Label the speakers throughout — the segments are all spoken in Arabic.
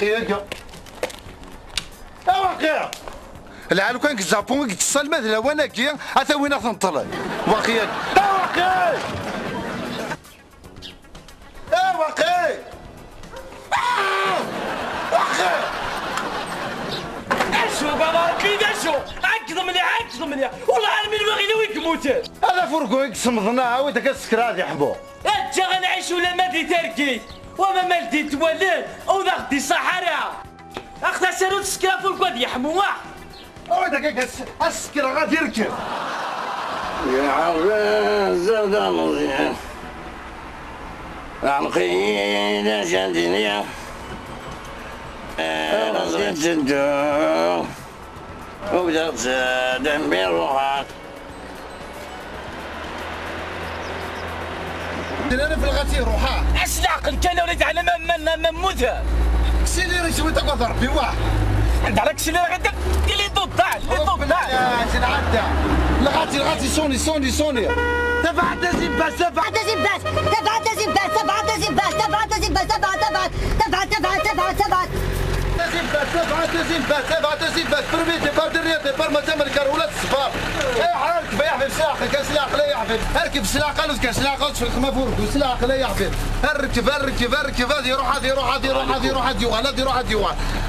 Speaker 1: واقيا واقيا لا لو كان الجابون يتصل مثلا وانا كي حتى وين تنطلع واقيا واقيا واقيا
Speaker 2: اشو بابا كيد اشو عكظ مني والله عالمي الواغي ويك موتات
Speaker 1: هذا فرقو يقسم ظناها وانت كسكرات يا حبو
Speaker 2: انت غنعيش ولا مادي تركي وما مالتي تولد او ضغطي صحراء اختا سيرو تسكرا فرقو يا حموح
Speaker 1: وانت كسكرا غادي يركب
Speaker 3: يا عباس زاد مزيان عنقيد شدني انا زيد جدو وبدأت دمي روحك
Speaker 1: انا في الغتير روحا
Speaker 2: اش العقل كان وليد على مموتها
Speaker 1: سيلي ريش وانت قدر في واحد
Speaker 2: انت راك شنو غدا اللي ضدع
Speaker 1: يا عدى لغاتي سوني
Speaker 2: تبع تزباس
Speaker 1: برمي ديبار دريا ديبار ما تمر كارولا الصفار اركب يا حبيب سلاح كان سلاح لا يا حبيب اركب سلاح قالوا كان سلاح قالوا في الخما فوق سلاح لا يا حبيب اركب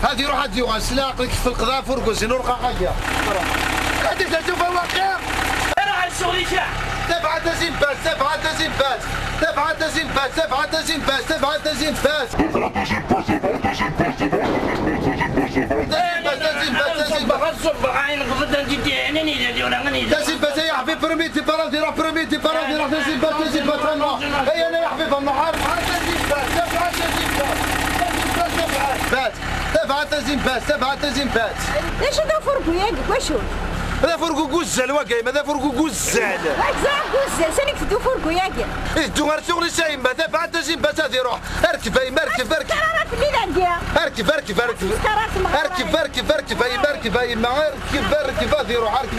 Speaker 1: هذه يروح هذه سلاح في القضاء فوق سنور قاقيه هذه تشوف الواقع
Speaker 2: انا على الشغل شاع
Speaker 1: تبع تزين باس يا حبيب برميتي بارادي روح تزين باس هيا انا يا حبيب النهار تبع تزين باس
Speaker 4: ليش هذا فرقو ياك واشو
Speaker 1: هذا فرقو قزل واقعي هذا فرقو قزل
Speaker 4: زعما قزل سالك تدو فرقو ياك
Speaker 1: انتو شغل سايم تبع تزين باس هذه روح اركب
Speaker 4: قرارات اللي عندها
Speaker 1: اركب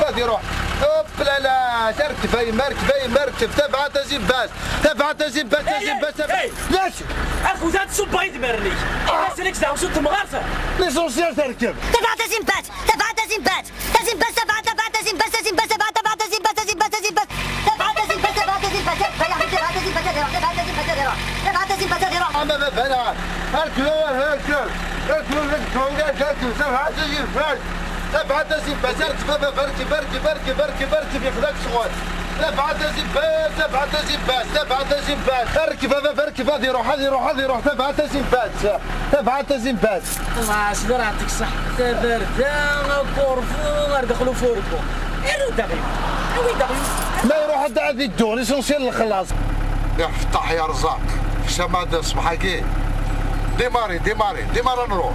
Speaker 1: هذه روح اوب لا اركب تبع تزين باس ليش
Speaker 2: اخو زاد صبا يدمرني سالك زعما صوت مغارفه
Speaker 1: ليسونسيال تركب
Speaker 4: تبع تزين باس
Speaker 1: اركب ياخذك صوت تبع تزين باس اركب هذه روح تبع تزين باس
Speaker 2: الله شنو راه يعطيك الصح تبردان كورفو دخلوا فوركو ايرو دغيا
Speaker 1: لا يروح هذا هذه الدور ليسونسيال الخلاص يا فتح يا رزاق شماد صباح كي ديماري نروح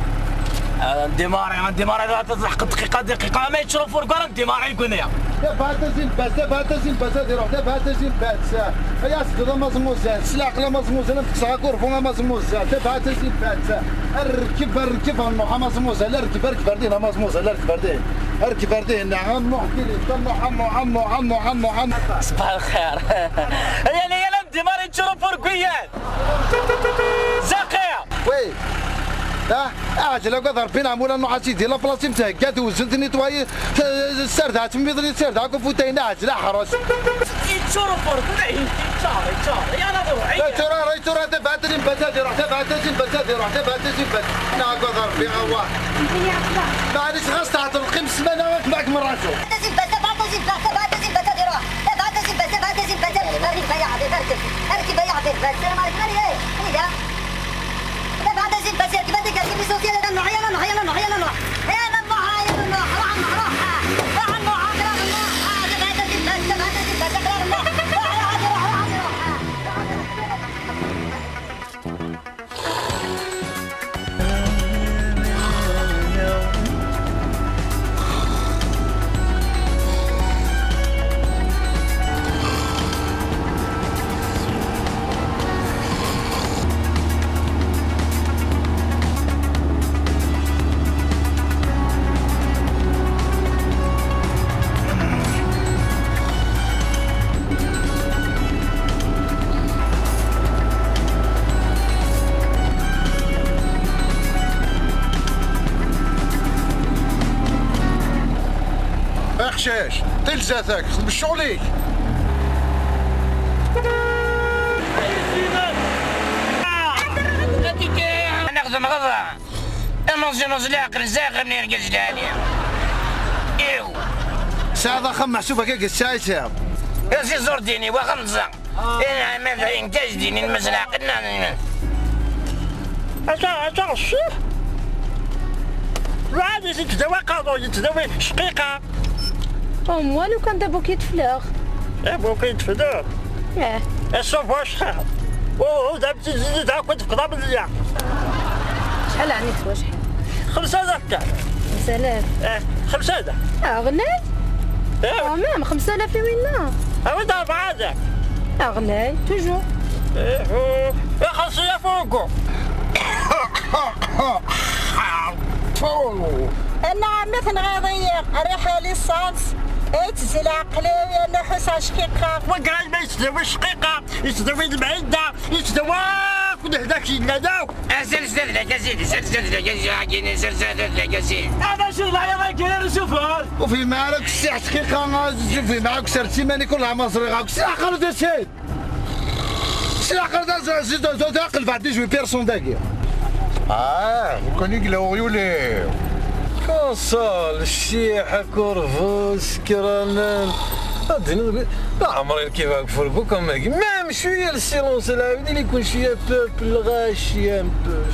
Speaker 2: ديماري لا تلحق دقيقة ما يتشرف فوركو ديماري يقول لي
Speaker 1: تبع تزين باس هذه روح تبع تزين باس يا سيدي مزموزان سلاق لا مزموزان تكسر كورفو مزموزان تبع تزين باس اركب النوحة مزموزان اركب اردينا مزموزان اركب اردين نعم نحكي لي عمو
Speaker 2: صباح الخير يا ديماري تشرف فوركويات زاقية
Speaker 1: وي اجل قدر بينا مولا نوع سيدي لا بلاصي متهكات وزلتني طواي السردها تميضني السردها كفوتين اجل حرس
Speaker 2: يتشرف فوركو يا نضوع
Speaker 1: ترى تبع تزين باس انا قدر بينا واحد معليش خاص تعطي القيم سمانه معك من راسو قشاش تلزاتك خدم شغليك.
Speaker 3: ناخذ نغضى نوصل العقل زاغر نرقص لاني ايو
Speaker 1: ساعة خمع شوف هكاك الشاي ساعة
Speaker 3: يا سي زرتيني وخمسة انا ماذا انتاج ديني المسألة عقلنا
Speaker 5: أجا الشيخ عادي تداوى قاضي تداوى شقيقة
Speaker 6: والو كان دابا كيتفلاغ
Speaker 5: بوكيت فدار الصوف واش خاف دابا تزيد كنت في قضاء بالليل
Speaker 6: شحال عني توا شحال
Speaker 5: 5000 كاع
Speaker 6: 5000
Speaker 5: 5000
Speaker 6: غلاي مام 5000 وين
Speaker 5: وين 4000
Speaker 6: غلاي توجور
Speaker 5: خاصية فوقو
Speaker 4: انا عمتنا غاضية ريحة ليسانس تزل عقلي انا حسها شقيقة
Speaker 5: وقراج ما يتداوى شقيقة يتداوى المعدة يتداوى كل هداك يناداو
Speaker 3: سلسلة لك يا سيدي سلسلة لك يا سلسلة لك يا سيدي
Speaker 2: هذا شو ضايع ما كاين شوفها
Speaker 1: وفي معاك الساعة شقيقة في معاك سرتي ماني كلها مصري غاك ساعة قرد الشيء ساعة قرد تعقل بعد جوي بيرسون داكي وكان يقلعوا عيولي
Speaker 7: كونسول الشيحة كورفوس كرانان لا عمري كيف فرقو كما مام شويه السيلونس العاودي اللي يكون شويه بوبل غاشي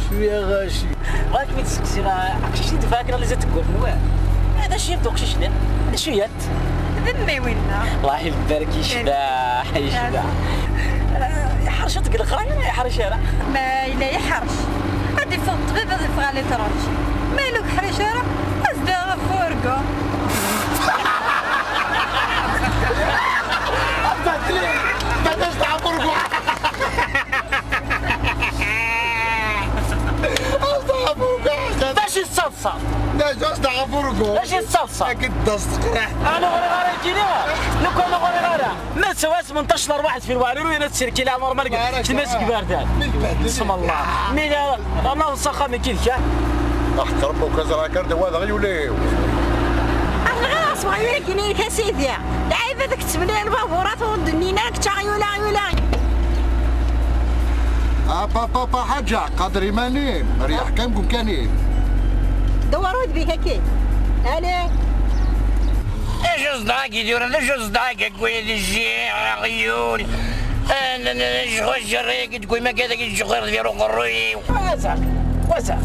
Speaker 7: شويه غاشي
Speaker 2: راك مي تسكسي راه شتي تفاكر اللي تقول نواه هذا شي دوك شي شنو هذا شويه
Speaker 4: ذمي وينا
Speaker 2: الله يبارك يشبح يحرش تقلق راه يحرش راه
Speaker 4: ما إلا يحرش غادي فوق الطبيب غادي يفغى لي ترانش مالك حريشة راه أصدقاء فورقو
Speaker 1: بعداش تعبركو
Speaker 2: باش يتصلصل
Speaker 1: باش تعبركو
Speaker 2: باش يتصلصل
Speaker 1: اكيد تصدق
Speaker 2: انا غير يجينيها لو كان غير ما سواس 18 واحد في الوارير وين تسيركي لا نورمال تمسك باردان بسم الله مين انا وسخه من كيف
Speaker 1: احترم ربك زرا كان هذا غيوليو
Speaker 4: غير اسمع ياك كاينين كسيدي لعيبه داك تبني البابورات ودنينا كتا عيولا
Speaker 1: بابا حاجة قادر يماني ريح كامكم كانين
Speaker 4: دوروا بيك هكي الي
Speaker 3: ايش صداق يدير انا شو صداق قوي الجي عيون انا شغل جريك تقول ما كذا الشغل ديالو قروي
Speaker 2: واسع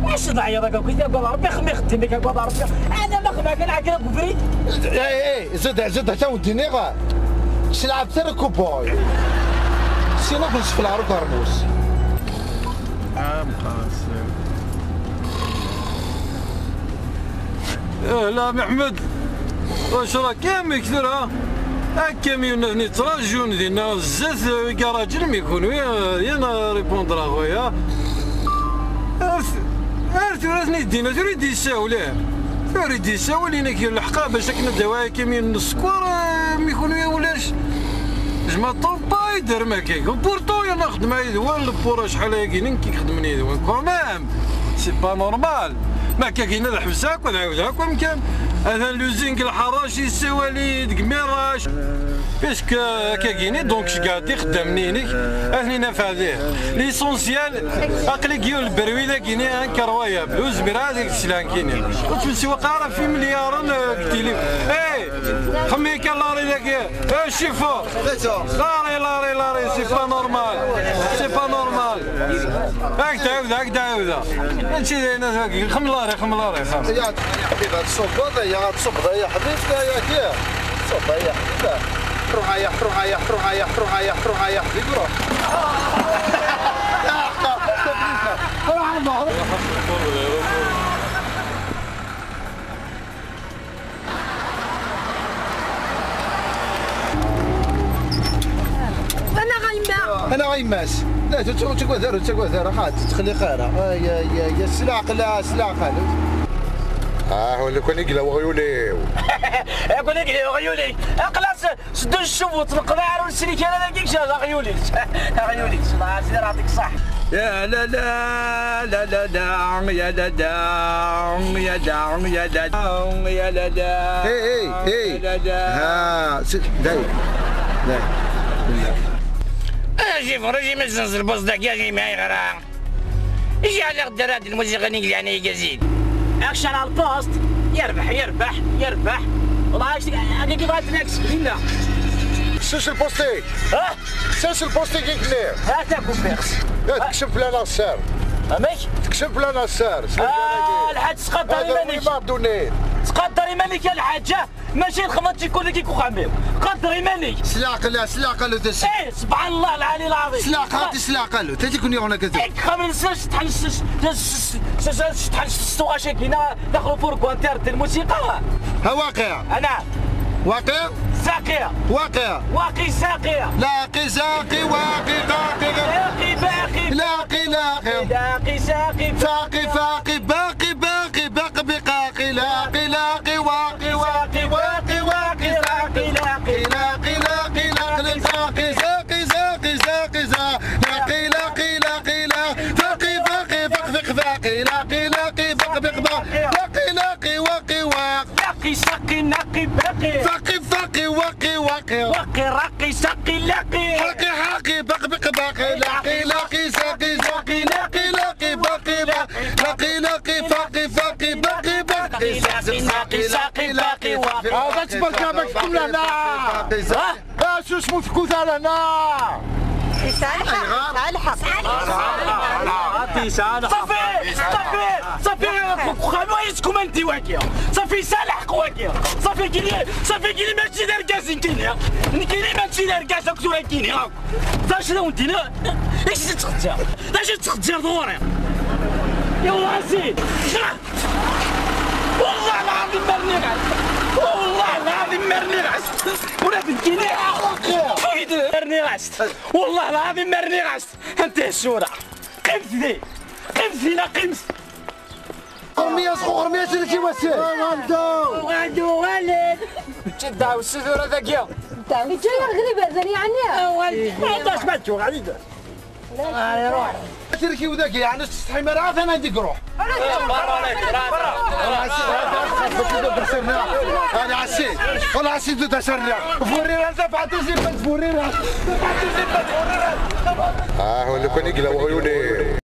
Speaker 2: واش ضايع داك كنت قال ربي خمي خدمك قال ربي انا ما خماك انا عقلك بريد
Speaker 1: زد حتى وديني غا شلعب تركو بوي سينا كنت في العروض هرموس
Speaker 7: قاسم لا محمد واش راه كامل كثر الكاميون هني تراجون ديالنا الزات كراجل ما يكونوا يا ريبوندر اخويا ثلاثني دينا تريد يساوليه تريد يساول لينا كي الحقا باش كنا دوايا كاميون السكور ما يكونوا يا ولاش جما طوبا يدير ما كاين بورتو انا نخدم هيدوان البورا شحال كاينين كيخدمني هيدوان كومام سي با نورمال ما كاين الحبس هاك ونعاود هاك ومكان هذا لوزينك الحراش يسوالي ديك ميراش باسكو كايني دونك شكاعدي خدامني هنيك اثني نافع ليه ليسونسيال عقلي كيو البروي ذا كيني انكروايا بلوز ميرا هذيك السلان كيني كنت مسوق عارف في مليار قلت لي خمي كان لاري ذاك شيفو لاري سي با نورمال هاك تعاود هادشي انا خم لاري
Speaker 1: يا حبيبي الصباط يا تصبط يا حبيبتي يا كي صبا يا حبيبي روح يا حبيبي روح انا غيماس لا تقوى ذا خاطر تخلي خيرها يا سلاق ولا كون يقلاو غيوليو
Speaker 2: يقول لك غيولي خلاص سدوا الشوط القضاء والسليكه هذا كيفاش غيولي الله يعطيك الصح
Speaker 7: يا لا لا لا لا لا يا لا لا يا لا يا لا يا لا لا
Speaker 1: اي ها داير
Speaker 3: اجي فرجي من زنز البصدق يا جي معي غرام ايش على قدرات الموسيقى نقلي انا يزيد
Speaker 2: اكشن على البوست يربح والله انا كيف نكس هنا
Speaker 1: سيش البوستي
Speaker 2: ها
Speaker 1: سيش البوستي كي كلير
Speaker 2: هاتاكم فيكس
Speaker 1: تكشف لنا السار
Speaker 2: امك
Speaker 1: تكشف لنا السار
Speaker 2: الحاج تقدر
Speaker 1: يمانيك
Speaker 2: تقدر يمانيك يا الحاجه ماشي الخمط يكون كيكو خميم قدر يمانيك
Speaker 1: سلاقه له تسي
Speaker 2: ايه سبحان الله العلي العظيم
Speaker 1: سلاقه له تجيكون يونا كذا
Speaker 2: خمن سلاش تحل ستوغا شاكينا دخلوا فوركو انترت الموسيقى
Speaker 1: ها واقع
Speaker 2: انا
Speaker 1: واقع
Speaker 2: ساقيه واقي ساقيه
Speaker 1: لاقي ساقي واقي قاقي
Speaker 2: لاقي باقي
Speaker 1: لاقي
Speaker 2: ساقي
Speaker 1: فاقي باقي بقاقي لاقي واقي
Speaker 2: لاقي
Speaker 1: ساقي
Speaker 2: ساقي نقي باقي
Speaker 1: فاقي
Speaker 2: واقي راقي ساقي لاقي
Speaker 1: حاقي باقي لاقي ساقي لاقي باقي
Speaker 2: ساقي باقي واقي
Speaker 1: هذا تبارك باك تكون لنا شو اسمه تكون لنا
Speaker 2: صافي خلويتكم انت واكيه صافي سالح واكيه صافي كيلي ماشي دار كاسين كينيا كيلي ماشي دار كاس كثر كينيا فاش لو انتنا ايش تختار دوري يلا زيد والله العظيم مرني غاست ولا تنكيني مرني غاست والله العظيم مرني غاست انت الشورى قمت قمت
Speaker 1: رمية صغور رمية اللي وسيل
Speaker 6: وغادو والد
Speaker 2: تدعو السدورة ذاكيا
Speaker 6: انت جاي غريب هذا يعني
Speaker 2: ما عندهاش ما تشوف غادي
Speaker 6: روح
Speaker 1: تركي وذاك يعني تستحي مرات انا نديك روح انا عسيت والله عسيت تسرع فورير انت بعتزي فورير
Speaker 8: هو اللي كان يقلب عيوني